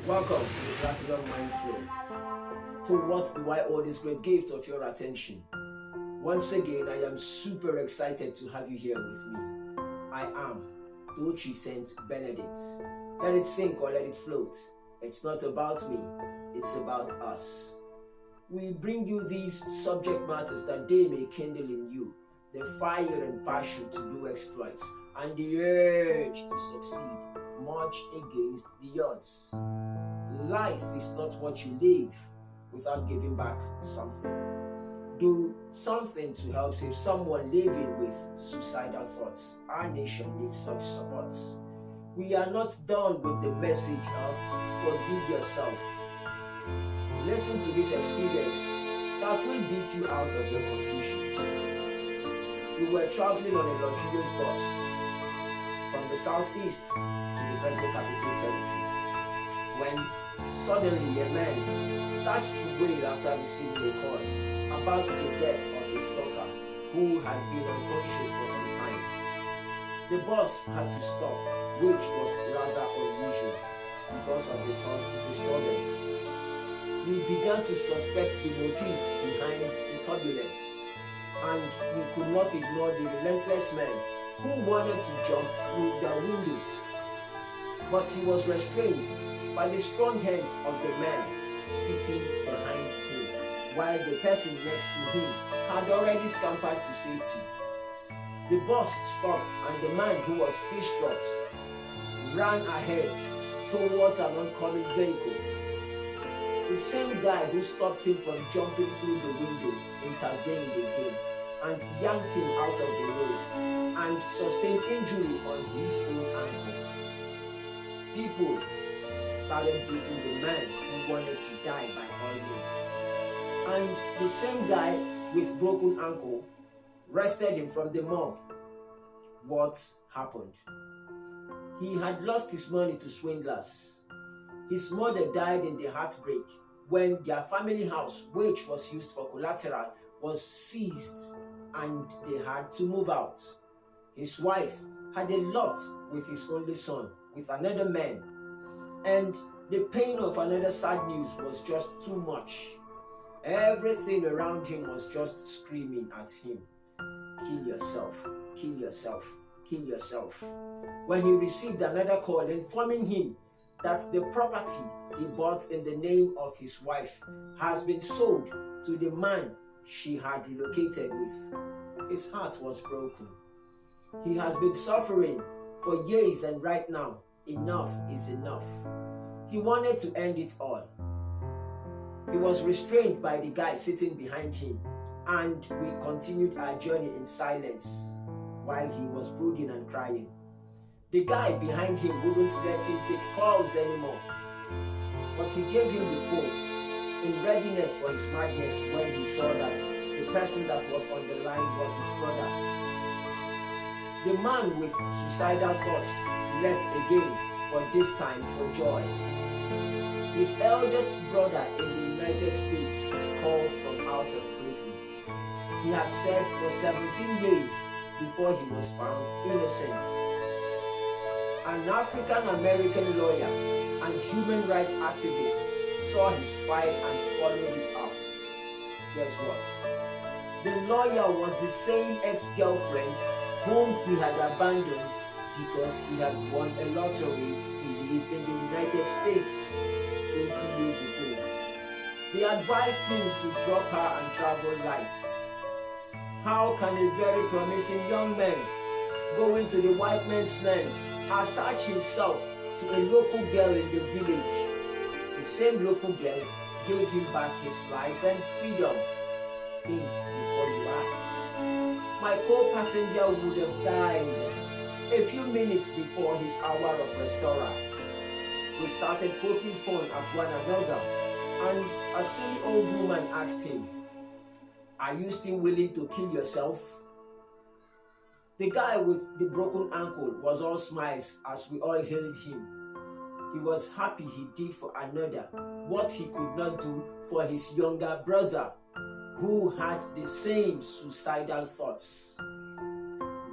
Welcome to the Platinum Mind Flow. To what do I owe this great gift of your attention? Once again, I am super excited to have you here with me. I am Dochi Saint Benedict. Let it sink or let it float. It's not about me, it's about us. We bring you these subject matters that they may kindle in you the fire and passion to do exploits and the urge to succeed, much against the odds. Life is not what you live without giving back something. Do something to help save someone living with suicidal thoughts. Our nation needs such support. We are not done with the message of forgive yourself. Listen to this experience that will beat you out of your confusions. We were traveling on a luxurious bus from the southeast to the Federal Capital Territory when suddenly a man starts to wail after receiving a call about the death of his daughter who had been unconscious for some time. The bus had to stop, which was rather unusual because of the disturbance. We began to suspect the motive behind the turbulence, and we could not ignore the relentless man who wanted to jump through the window. But he was restrained by the strong hands of the man sitting behind him, while the person next to him had already scampered to safety. The bus stopped and the man, who was distraught, ran ahead towards an oncoming vehicle. The same guy who stopped him from jumping through the window intervened again and yanked him out of the road and sustained injury on his own ankle. People started beating the man who wanted to die by all means. And the same guy with broken ankle wrested him from the mob. What happened? He had lost his money to swindlers. His mother died in the heartbreak when their family house, which was used for collateral, was seized and they had to move out. His wife had a lot with his only son, with another man, and the pain of another sad news was just too much. Everything around him was just screaming at him, kill yourself, kill yourself, kill yourself. When he received another call informing him that the property he bought in the name of his wife has been sold to the man she had relocated with, his heart was broken. He has been suffering for years, and right now, enough is enough. He wanted to end it all. He was restrained by the guy sitting behind him, and we continued our journey in silence while he was brooding and crying. The guy behind him wouldn't let him take calls anymore, but he gave him the phone in readiness for his madness when he saw that the person that was on the line was his brother. The man with suicidal thoughts left again, but this time for joy. His eldest brother in the United States called from out of prison. He has served for 17 years before he was found innocent. An African-American lawyer and human rights activist saw his file and followed it up. Guess what? The lawyer was the same ex-girlfriend whom he had abandoned because he had won a lottery to live in the United States 20 years ago. They advised him to drop her and travel light. How can a very promising young man go into the white man's land, attach himself to a local girl in the village? The same local girl gave him back his life and freedom. Think before you act. My co-passenger would have died a few minutes before his hour of restorer. We started poking fun at one another, and a silly old woman asked him, "Are you still willing to kill yourself?" The guy with the broken ankle was all smiles as we all hailed him. He was happy he did for another what he could not do for his younger brother, who had the same suicidal thoughts.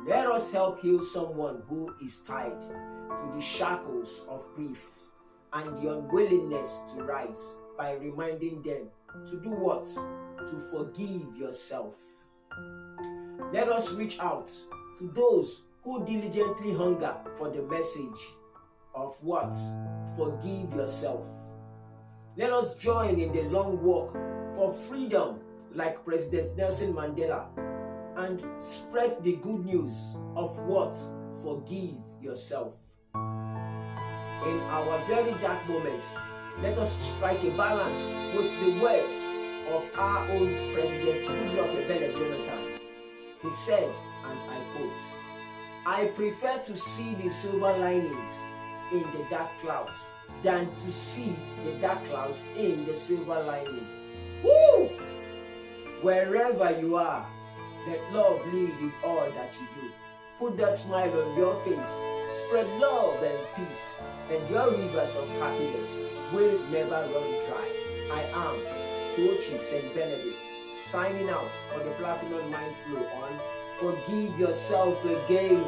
Let us help heal someone who is tied to the shackles of grief and the unwillingness to rise by reminding them to do what? To forgive yourself. Let us reach out to those who diligently hunger for the message of what? Forgive yourself. Let us join in the long walk for freedom like President Nelson Mandela and spread the good news of what? Forgive yourself. In our very dark moments, let us strike a balance with the words of our own President Goodluck Ebele Jonathan. He said, and I quote, "I prefer to see the silver linings in the dark clouds than to see the dark clouds in the silver lining." Woo! Wherever you are, let love lead in all that you do. Put that smile on your face, spread love and peace, and your rivers of happiness will never run dry. I am Tochi St. Benedict, signing out for the Platinum Mind Flow on Forgive Yourself Again.